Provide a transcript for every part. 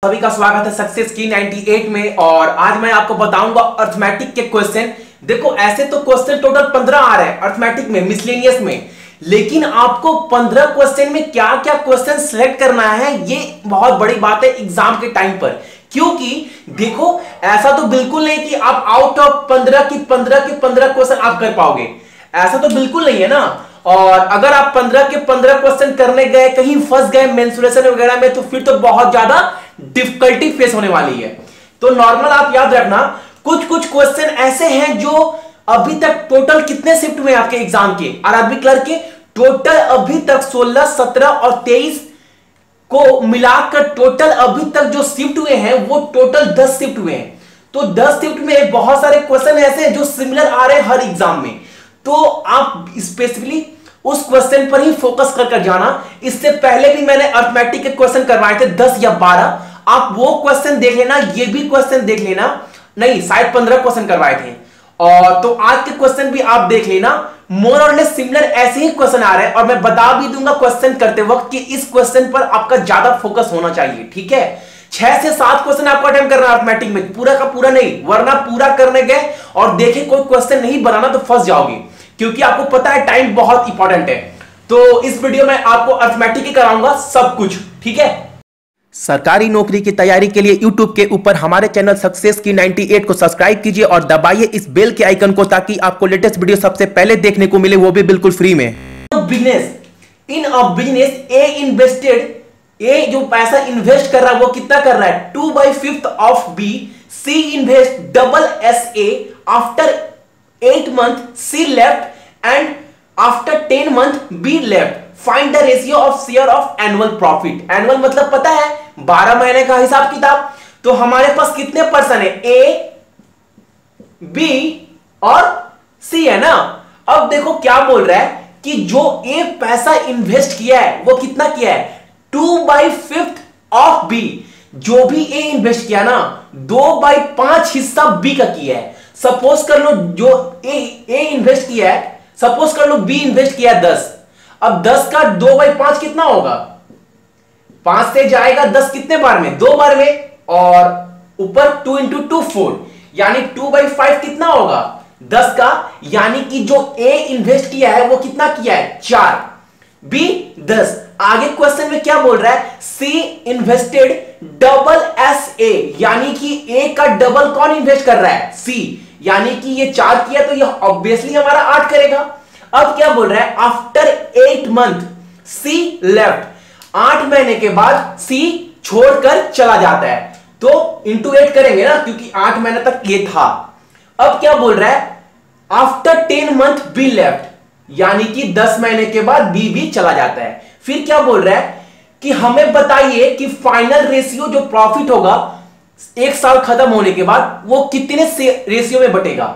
सभी का स्वागत है सक्सेस की 98 में। और आज मैं आपको बताऊंगा अर्थमेटिक के क्वेश्चन। देखो ऐसे तो क्वेश्चन टोटल 15 आ रहे हैं अर्थमेटिक में, मिसलेनियस में, लेकिन आपको 15 क्वेश्चन में क्या क्या क्वेश्चन सिलेक्ट करना है ये बहुत बड़ी बात है एग्जाम के टाइम पर। क्योंकि देखो ऐसा तो बिल्कुल नहीं कि आप आउट ऑफ 15 की 15 क्वेश्चन आप कर पाओगे, ऐसा तो बिल्कुल नहीं है ना। और अगर आप 15 के 15 क्वेश्चन करने गए, कहीं फंस गए मेंसुरेशन वगैरह में, तो फिर तो बहुत ज्यादा डिफिकल्टी फेस होने वाली है। तो नॉर्मल आप याद रखना, कुछ क्वेश्चन ऐसे हैं जो अभी तक टोटल कितने शिफ्ट हुए आपके एग्जाम के आरआरबी क्लर्क के, टोटल अभी तक 16, 17 और 23 को मिलाकर टोटल अभी तक जो शिफ्ट हुए हैं वो टोटल 10 शिफ्ट हुए हैं। तो 10 शिफ्ट में बहुत सारे क्वेश्चन ऐसे हैं जो सिमिलर आ रहे हैं हर एग्जाम में। तो आप स्पेसिफिकली उस क्वेश्चन पर ही फोकस कर जाना। इससे पहले भी मैंने अर्थमेटिक के क्वेश्चन करवाए थे 10 या 12, आप वो क्वेश्चन देख लेना, ये भी क्वेश्चन देख लेना। नहीं शायद 15 क्वेश्चन करवाए थे। और तो आज के क्वेश्चन भी आप देख लेना, मोर और लेस सिमिलर ऐसे ही क्वेश्चन आ रहे हैं। और मैं बता भी दूंगा क्वेश्चन करते वक्त कि इस क्वेश्चन पर आपका ज्यादा फोकस होना चाहिए, ठीक है। 6 से 7 क्वेश्चन आपको अटेम्प्ट करना है अर्थमेटिक में, पूरा का पूरा नहीं, वरना पूरा करने गए और देखे कोई क्वेश्चन नहीं बनाना तो फंस जाओगे, क्योंकि आपको पता है टाइम बहुत इंपॉर्टेंट है। तो इस वीडियो में आपको अर्थमेटिक ही कराऊंगा सब कुछ, ठीक है। सरकारी नौकरी की तैयारी के लिए YouTube के ऊपर हमारे चैनल सक्सेस की 98 को सब्सक्राइब कीजिए और दबाइए इस बेल के आइकन को, ताकि आपको लेटेस्ट वीडियो सबसे पहले देखने को मिले, वो भी बिल्कुल फ्री में। Business in a business A invested, ए जो पैसा इन्वेस्ट कर रहा है वो कितना कर रहा है 2/5 of B, C invest double as A, after 8 month C left and after 10 month B left. Find the ratio of share of annual profit. Annual मतलब पता है 12 महीने का हिसाब किताब। तो हमारे पास कितने पर्सन है, A, B और C है ना। अब देखो क्या बोल रहा है कि जो A पैसा इन्वेस्ट किया है वो कितना किया है 2/5 ऑफ B। जो भी A इन्वेस्ट किया ना 2/5 हिस्सा B का किया है। सपोज कर लो जो ए इन्वेस्ट किया है, सपोज कर लो बी इन्वेस्ट किया है 10। अब 10 का 2/5 कितना होगा, 5 से जाएगा 10 कितने बार में, 2 बार में, और ऊपर 2 × 2 4, यानी 2/5 कितना होगा 10 का, यानी कि जो ए इन्वेस्ट किया है वो कितना किया है 4, बी 10। आगे क्वेश्चन में क्या बोल रहा है, सी इन्वेस्टेड डबल एस ए, यानी कि ए का डबल कौन इन्वेस्ट कर रहा है, सी, यानी कि ये 4 किया तो ये ऑब्वियसली हमारा 8 करेगा। अब क्या बोल रहा है, आफ्टर 8 month सी लेफ्ट, 8 महीने के बाद सी छोड़कर चला जाता है, तो इंटू 8 करेंगे ना, क्योंकि 8 महीने तक ये था। अब क्या बोल रहा है, आफ्टर 10 month बी लेफ्ट, यानी कि 10 महीने के बाद बी भी चला जाता है। फिर क्या बोल रहा है कि हमें बताइए कि फाइनल रेशियो जो प्रॉफिट होगा 1 साल खत्म होने के बाद वो कितने से रेशियो में बटेगा।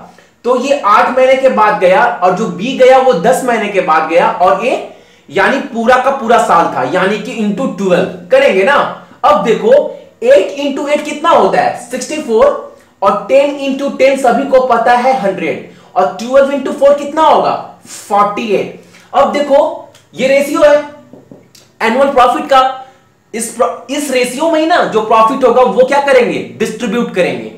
तो ये 8 महीने के बाद गया और जो बी गया वो 10 महीने के बाद गया, और ये यानी पूरा का पूरा साल था, यानी कि इंटू 12 करेंगे ना। अब देखो 8 × 8 कितना होता है 64, और 10 × 10 सभी को पता है 100, और 12 × 4 कितना होगा 48। अब देखो ये रेशियो है एनुअल प्रॉफिट का, इस रेशियो में ही ना जो प्रॉफिट होगा वो क्या करेंगे डिस्ट्रीब्यूट करेंगे।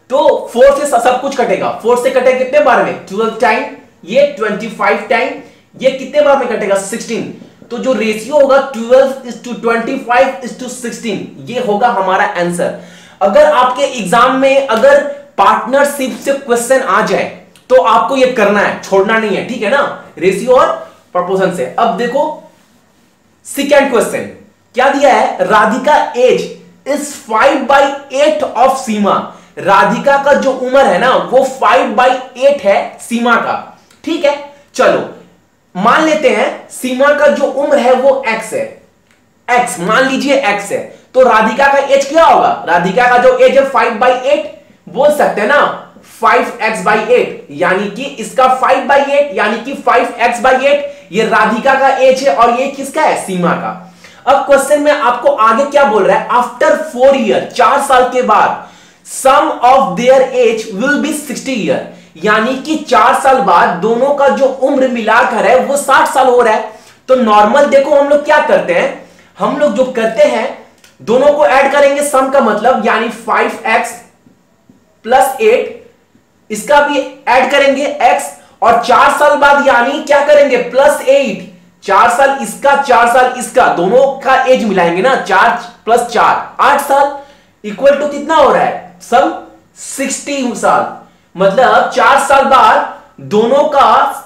तो 4 से सब कुछ कटेगा, 4 से कटेगा कितने बार में 12 टाइम, ये 25 टाइम, ये कितने बार में कटेगा 16। तो जो रेशियो होगा 12:25:16, ये होगा हमारा आंसर। अगर आपके एग्जाम में अगर पार्टनरशिप से क्वेश्चन आ जाए तो आपको ये करना है, छोड़ना नहीं है, ठीक है ना, रेशियो और प्रोपोर्शन से। अब देखो सेकंड क्वेश्चन क्या दिया है, राधिका एज इज 5/8 ऑफ सीमा। राधिका का जो उम्र है ना वो 5/8 है सीमा का, ठीक है। चलो मान लेते हैं सीमा का जो उम्र है वो x है, x मान लीजिए x है, तो राधिका का एज क्या होगा, राधिका का जो एज है 5/8, बोल सकते हैं ना 5x/8, यानी कि इसका 5/8 यानी कि 5x/8, ये राधिका का एज है और ये किसका है सीमा का। अब क्वेश्चन में आपको आगे क्या बोल रहा है, आफ्टर 4 ईयर, 4 साल के बाद, some of their age will be 60 year, यानी कि 4 साल बाद दोनों का जो उम्र मिलाकर है वो 60 साल हो रहा है। तो नॉर्मल देखो हम लोग क्या करते हैं, हम लोग जो करते हैं दोनों को ऐड करेंगे सम का मतलब, यानी 5x प्लस 8, इसका भी ऐड करेंगे x, और 4 साल बाद यानी क्या करेंगे प्लस 8, 4 साल इसका 4 साल इसका, दोनों का एज मिलाएंगे ना, 4 प्लस 4 8 साल, इक्वल टू कितना हो रहा है सम 60 साल। मतलब 4 साल बाद दोनों का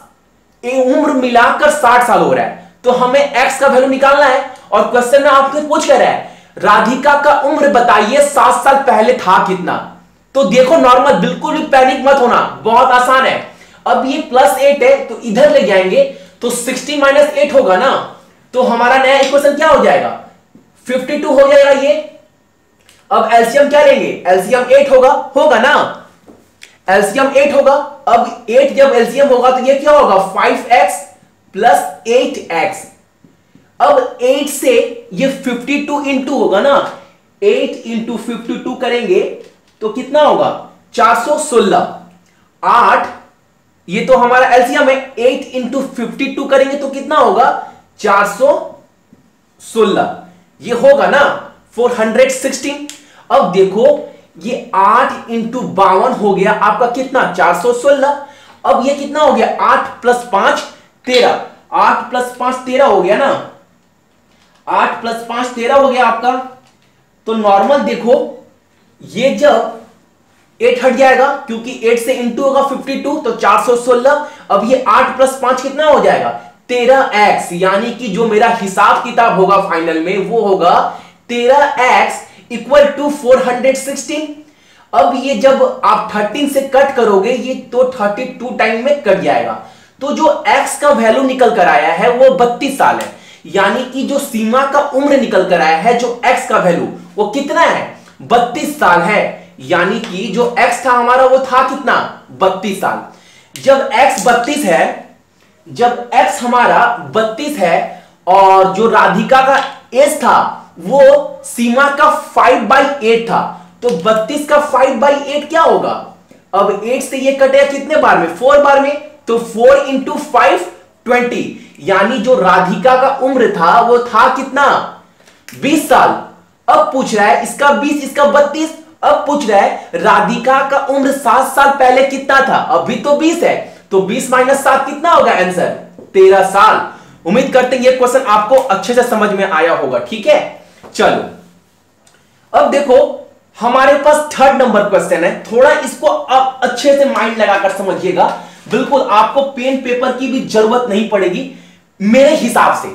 उम्र मिलाकर 60 साल हो रहा है। तो हमें x का वैल्यू निकालना है, और क्वेश्चन में आपसे पूछ कर रहा है राधिका का उम्र बताइए 7 साल पहले था कितना। तो देखो नॉर्मल, बिल्कुल भी पैनिक मत होना, बहुत आसान है। अब ये प्लस 8 है तो इधर ले जाएंगे तो 60 माइनस 8 होगा ना, तो हमारा नया इक्वेशन क्या हो जाएगा 52 हो जाएगा ये। अब एलसीएम क्या लेंगे, एलसीएम 8 होगा ना, एलसीएम 8 होगा। अब 8 जब एलसीएम होगा तो ये क्या होगा 5x प्लस 8x। अब 8 से ये 52 इंटू होगा ना, 8 इंटू 52 करेंगे तो कितना होगा 416। 8 ये तो हमारा एलसीएम है, 8 इंटू 52 करेंगे तो कितना होगा 416, ये होगा ना 416। अब देखो ये 8 इंटू 52 हो गया आपका कितना 416। अब ये कितना हो गया 8 प्लस 5 13, 8 प्लस 5 13 हो गया ना, 8 प्लस 5 13 हो गया आपका। तो नॉर्मल देखो ये जब 8 हट जाएगा क्योंकि 8 से इंटू होगा 52 तो 416। अब ये 8 प्लस 5 कितना हो जाएगा 13x, यानी कि जो मेरा हिसाब किताब होगा फाइनल में वो होगा 13x इक्वल टू 416। अब ये जब आप 13 से कट करोगे ये तो 32 टाइम में कट जाएगा। तो जो x का वैल्यू निकल कर आया है वो 32 साल है, यानी कि जो सीमा का उम्र निकल कर आया है, जो x का वैल्यू वो कितना है 32 साल है। यानी कि जो x था हमारा वो था कितना 32 साल। जब x 32 है, जब x हमारा 32 है और जो राधिका का एज था वो सीमा का 5/8 था, तो 32 का 5/8 क्या होगा। अब 8 से ये कटे कितने बार में 4 बार में, तो 4 इंटू 5 20, यानी जो राधिका का उम्र था वो था कितना 20 साल। अब पूछ रहा है इसका 20 इसका 32। अब पूछ रहा है राधिका का उम्र 7 साल पहले कितना था, अभी तो 20 है, तो 20 माइनस 7 कितना होगा आंसर 13 साल। उम्मीद करते हैं ये क्वेश्चन आपको अच्छे से समझ में आया होगा। ठीक है, चलो अब देखो हमारे पास 3rd नंबर क्वेश्चन है। थोड़ा इसको आप अच्छे से माइंड लगाकर समझिएगा, बिल्कुल आपको पेन पेपर की भी जरूरत नहीं पड़ेगी मेरे हिसाब से।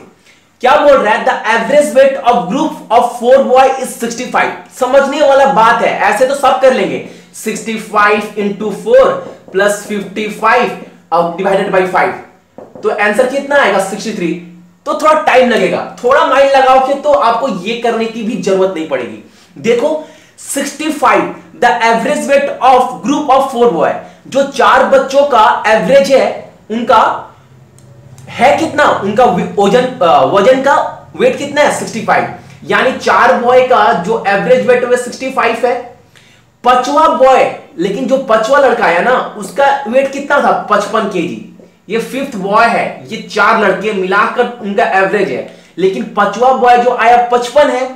क्या बोल रहा है, the average weight of group of 4 boy is 65। समझने वाला बात है, ऐसे तो सब कर लेंगे, 65 इंटू 4 प्लस 55 अब डिवाइडेड बाई 5, तो आंसर कितना आएगा 63। तो थोड़ा टाइम लगेगा, थोड़ा माइंड लगाओगे तो आपको ये करने की भी जरूरत नहीं पड़ेगी। देखो 65 the average weight of group of 4 boy, जो 4 बच्चों का एवरेज है उनका है कितना, उनका वजन का वेट कितना है 65, यानी 4 बॉय का जो एवरेज वेट है 65 है। 5वां बॉय, लेकिन जो 5वां लड़का है ना उसका वेट कितना था 55 केजी। ये 5th बॉय है, ये 4 लड़के मिलाकर उनका एवरेज है, लेकिन 5वां बॉय जो आया 55 है।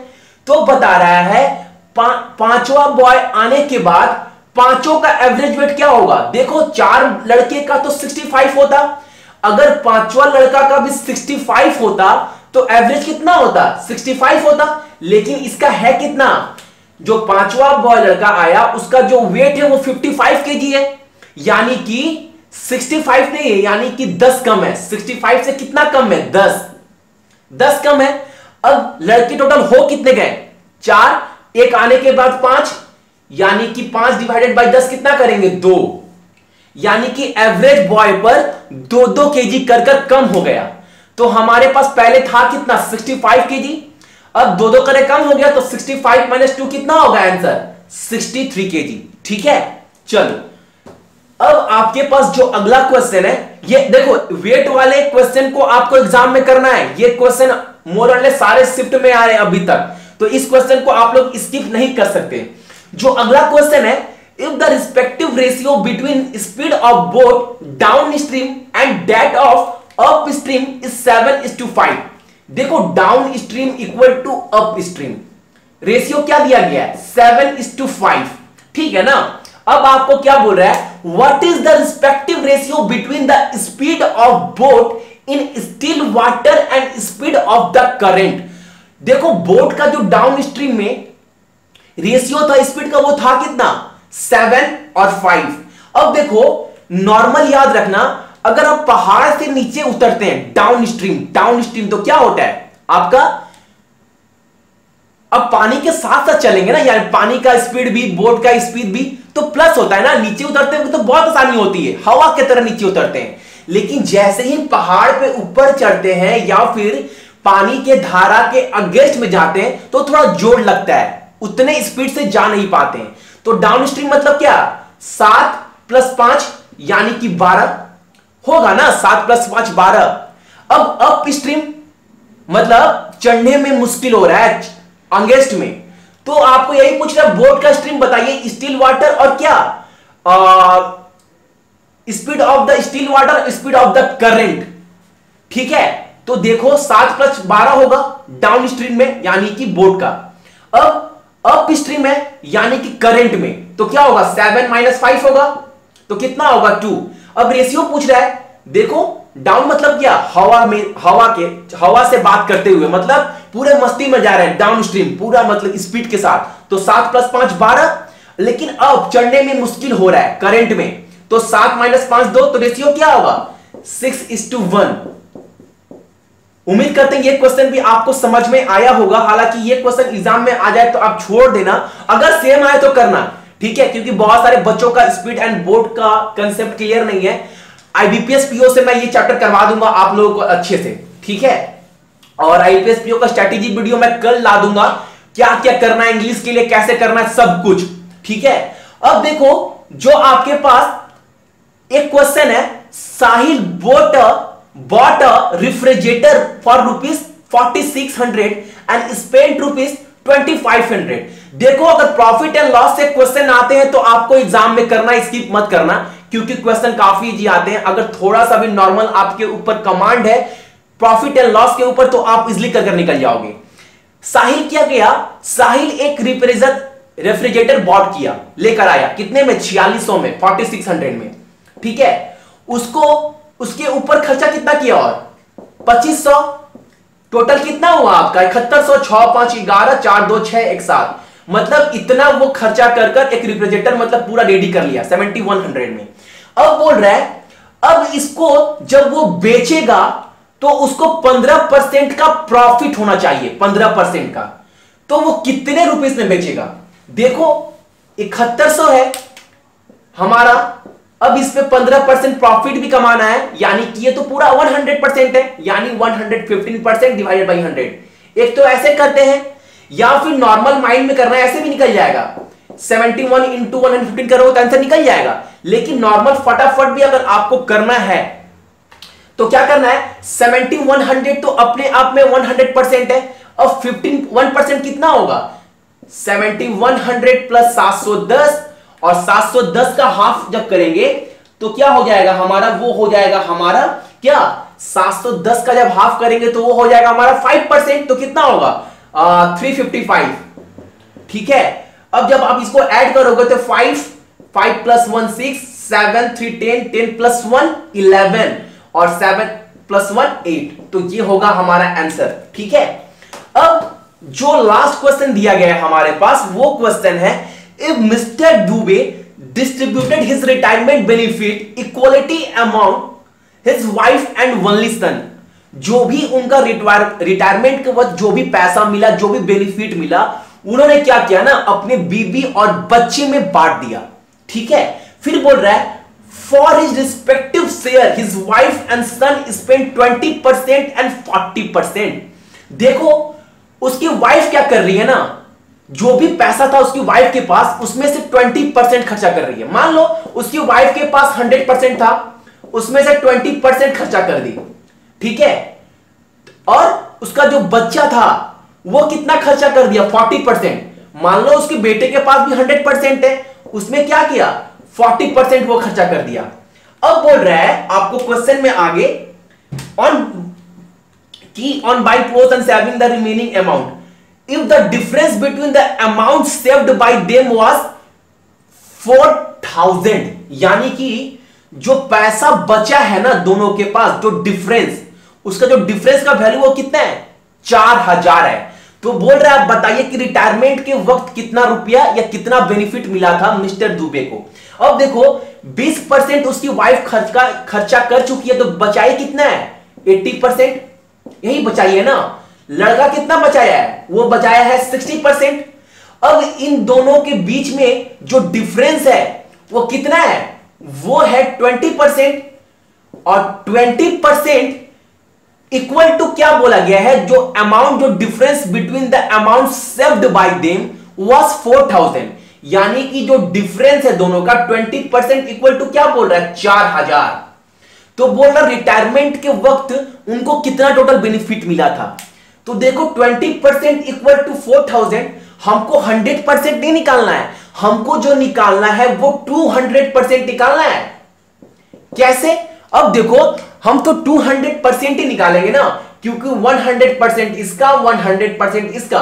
तो बता रहा है 5वां बॉय आने के बाद पांचों का एवरेज वेट क्या होगा। देखो 4 लड़के का तो 65 होता, अगर 5वां लड़का का भी 65 होता तो एवरेज कितना होता 65 होता, लेकिन इसका है कितना, जो 5वां बॉय लड़का आया उसका जो वेट है वो 55 केजी है, यानी कि 65 नहीं है, यानी कि 10 कम है। 65 से कितना कम है 10 कम है। अब लड़के टोटल हो कितने गए 4, एक आने के बाद 5, यानी कि 5 डिवाइडेड बाय 10 कितना करेंगे 2, यानी कि एवरेज बॉय पर 2-2 केजी कर कम हो गया। तो हमारे पास पहले था कितना 65 केजी, अब 2-2 करे कम हो गया, तो 65 माइनस 2 कितना होगा आंसर 63 केजी। ठीक है, चलो अब आपके पास जो अगला क्वेश्चन है, ये देखो वेट वाले क्वेश्चन को आपको एग्जाम में करना है। ये क्वेश्चन मोर और लेस सारे शिफ्ट में आ रहे हैं अभी तक, तो इस क्वेश्चन को आप लोग स्किप नहीं कर सकते। जो अगला क्वेश्चन है, if the respective ratio between speed of boat downstream and that of upstream is 7:5। देखो downstream equal to upstream, ratio क्या दिया गया है 7:5, ठीक है ना। अब आपको क्या बोल रहा है, what is the respective ratio between the speed of boat in still water and speed of the current. देखो बोट का जो डाउन स्ट्रीम में रेशियो था स्पीड का, वो था कितना 7 और 5। अब देखो नॉर्मल याद रखना, अगर आप पहाड़ से नीचे उतरते हैं डाउन स्ट्रीम तो क्या होता है आपका, अब पानी के साथ साथ चलेंगे ना, यानी पानी का स्पीड भी बोट का स्पीड भी तो प्लस होता है ना। नीचे उतरते हैं तो बहुत आसानी होती है, हवा की तरह नीचे उतरते हैं। लेकिन जैसे ही पहाड़ पे ऊपर चढ़ते हैं या फिर पानी के धारा के अगेंस्ट में जाते हैं तो थोड़ा जोर लगता है, उतने स्पीड से जा नहीं पाते हैं। तो डाउन स्ट्रीम मतलब क्या, 7 + 5 यानी कि 12 होगा ना, 7 + 5 12। अब अप स्ट्रीम मतलब चढ़ने में मुश्किल हो रहा है अगेंस्ट में, तो आपको यही पूछ रहा है बोट का स्ट्रीम बताइए, स्टिल वाटर और क्या speed of the still water, speed of the current, ठीक है। तो देखो 7 + 12 होगा डाउन स्ट्रीम में यानी कि बोट का। अब अप स्ट्रीम है यानी कि करंट में, तो क्या होगा 7 - 5 होगा, तो कितना होगा 2। अब रेशियो पूछ रहा है, देखो डाउन मतलब क्या, हवा से बात करते हुए, मतलब पूरे मस्ती में जा रहे हैं डाउन स्ट्रीम पूरा मतलब स्पीड के साथ, तो 7 + 5 12। लेकिन अब चढ़ने में मुश्किल हो रहा है करंट में, तो 7 - 5 2, तो रेशियो क्या होगा 6:1। उम्मीद करते हैं ये क्वेश्चन भी आपको समझ में आया होगा। हालांकि ये क्वेश्चन एग्जाम में आ जाए तो आप छोड़ देना, अगर सेम आए तो करना, ठीक है, क्योंकि बहुत सारे बच्चों का स्पीड एंड बोट का कंसेप्ट क्लियर नहीं है। आईबीपीएस पीओ से मैं ये चैप्टर करवा दूंगा आप लोगों को अच्छे से, ठीक है। और आईपीएस पीओ का स्ट्रेटेजी वीडियो मैं कल ला दूंगा, क्या क्या करना है इंग्लिश के लिए, कैसे करना है सब कुछ, ठीक है। अब देखो जो आपके पास एक क्वेश्चन है, साहिल bought a refrigerator for ₹4600 and spent ₹2500। देखो अगर प्रॉफिट एंड लॉस से क्वेश्चन आते हैं तो आपको एग्जाम में करना, स्किप मत करना, क्योंकि क्वेश्चन काफी इजी आते हैं। अगर थोड़ा सा भी नॉर्मल आपके ऊपर कमांड है प्रॉफिट एंड लॉस के ऊपर तो आप इजिली कर निकल जाओगे। साहिल क्या किया, साहिल एक रेफ्रिजरेटर बॉट किया, लेकर आया, कितने में 4600 में, 4600 में, ठीक है। उसको उसके ऊपर खर्चा कितना किया और 2500, टोटल कितना हुआ आपका 7100, 6 5 11 4 2 6 1 7, मतलब इतना वो खर्चा कर कर एक रिफ्रिजरेटर मतलब पूरा रेडी कर लिया 7100 में। अब बोल रहा है अब इसको जब वो बेचेगा तो उसको 15% का प्रॉफिट होना चाहिए, 15% का, तो वो कितने रुपीस में बेचेगा। देखो 7100 है हमारा, अब इस पे 15% प्रॉफिट भी कमाना है, यानी कि ये तो पूरा 100% है, यानी 115% डिवाइडेड बाई 100। एक तो ऐसे करते हैं या फिर नॉर्मल माइंड में करना है, ऐसे भी निकल जाएगा, 71 इंटू 115 करोगे तो आंसर निकल जाएगा। लेकिन नॉर्मल फटाफट भी अगर आपको करना है तो क्या करना है, 7100 तो अपने आप में 100% है, अब 1% कितना होगा 7100 प्लस 710, और 710 का हाफ जब करेंगे तो क्या हो जाएगा हमारा, वो हो जाएगा हमारा क्या 710 का जब हाफ करेंगे तो वो हो जाएगा हमारा 5%, तो कितना होगा 355, ठीक है। अब जब आप इसको ऐड करोगे तो 5 + 1 6 7 3 10 10 + 1 11 और 7 + 1 8, तो ये होगा हमारा आंसर, ठीक है। अब जो लास्ट क्वेश्चन दिया गया है हमारे पास वो क्वेश्चन है, if Mr. Dubey distributed his retirement benefit equality among his wife and only son, जो भी उनका रिटायरमेंट के वक्त जो भी पैसा मिला, जो भी बेनिफिट मिला, उन्होंने क्या किया ना, अपने बीबी और बच्चे में बांट दिया, ठीक है। फिर बोल रहा है for his respective share his wife and son spent 20% and 40%। देखो उसकी वाइफ क्या कर रही है ना, जो भी पैसा था उसकी वाइफ के पास उसमें से 20% खर्चा कर रही है। मान लो उसकी वाइफ के पास 100% था, उसमें से 20% खर्चा कर दी, ठीक है। और उसका जो बच्चा था वो कितना खर्चा कर दिया 40%। मान लो उसके बेटे के पास भी 100% है, उसमें क्या किया 40% वो खर्चा कर दिया। अब बोल रहा है आपको क्वेश्चन में आगे on buying clothes and saving the remaining amount, if the difference between the amount saved by them was 4000, यानी कि जो पैसा बचा है ना दोनों के पास, जो डिफरेंस, उसका जो डिफरेंस का वैल्यू वो कितना है, 4000 है। तो बोल रहा है आप बताइए कि रिटायरमेंट के वक्त कितना रुपया या कितना बेनिफिट मिला था मिस्टर दुबे को। अब देखो 20% उसकी वाइफ खर्चा कर चुकी है, तो बचाई कितना है, 80%, यही बचाई है ना। लड़का कितना बचाया है, वो बचाया है 60%। अब इन दोनों के बीच में जो डिफरेंस है वो कितना है, वो है 20%, और 20% इक्वल टू क्या बोला गया है, जो अमाउंट, जो difference between the amount saved by them was 4000, यानी कि जो डिफरेंस है दोनों का 20% इक्वल टू क्या बोल रहा है, 4000। तो बोल रहा रिटायरमेंट के वक्त उनको कितना टोटल बेनिफिट मिला था। तो देखो 20% इक्वल टू 4000, हमको 100% नहीं निकालना है, हमको जो निकालना है वो 200% निकालना है। कैसे, अब देखो हम तो 200% ही निकालेंगे ना, क्योंकि 100% इसका 100% इसका,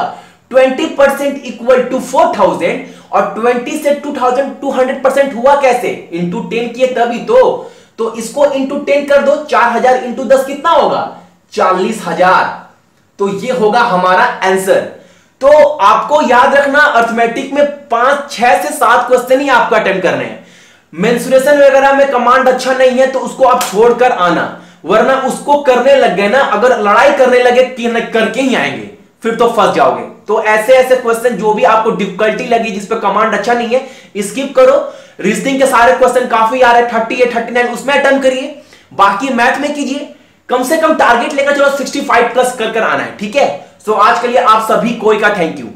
20% इक्वल टू 4000, और 20 से 2000 200% हुआ कैसे, इंटू 10 किए तभी तो इसको इंटू 10 कर दो, 4000 इंटू 10 कितना होगा, 40000। तो ये होगा हमारा आंसर। तो आपको याद रखना अर्थमेटिक में 5, 6 से 7 क्वेश्चन ही आपको अटेम्प्ट करने हैं। मेंसुरेशन वगैरह में कमांड अच्छा नहीं है तो उसको आप छोड़कर आना, वरना उसको करने लग गए ना, अगर लड़ाई करने लगे कि करके ही आएंगे, फिर तो फंस जाओगे। तो ऐसे ऐसे क्वेश्चन जो भी आपको डिफिकल्टी लगी, जिसपे कमांड अच्छा नहीं है, स्किप करो। रीजनिंग के सारे क्वेश्चन काफी आ रहे हैं, 38, 39, उसमें अटेम्प्ट करिए। बाकी मैथ में कीजिए, कम से कम टारगेट लेकर चलो 65 प्लस कर आना है, ठीक है। सो आज के लिए आप सभी कोई का थैंक यू।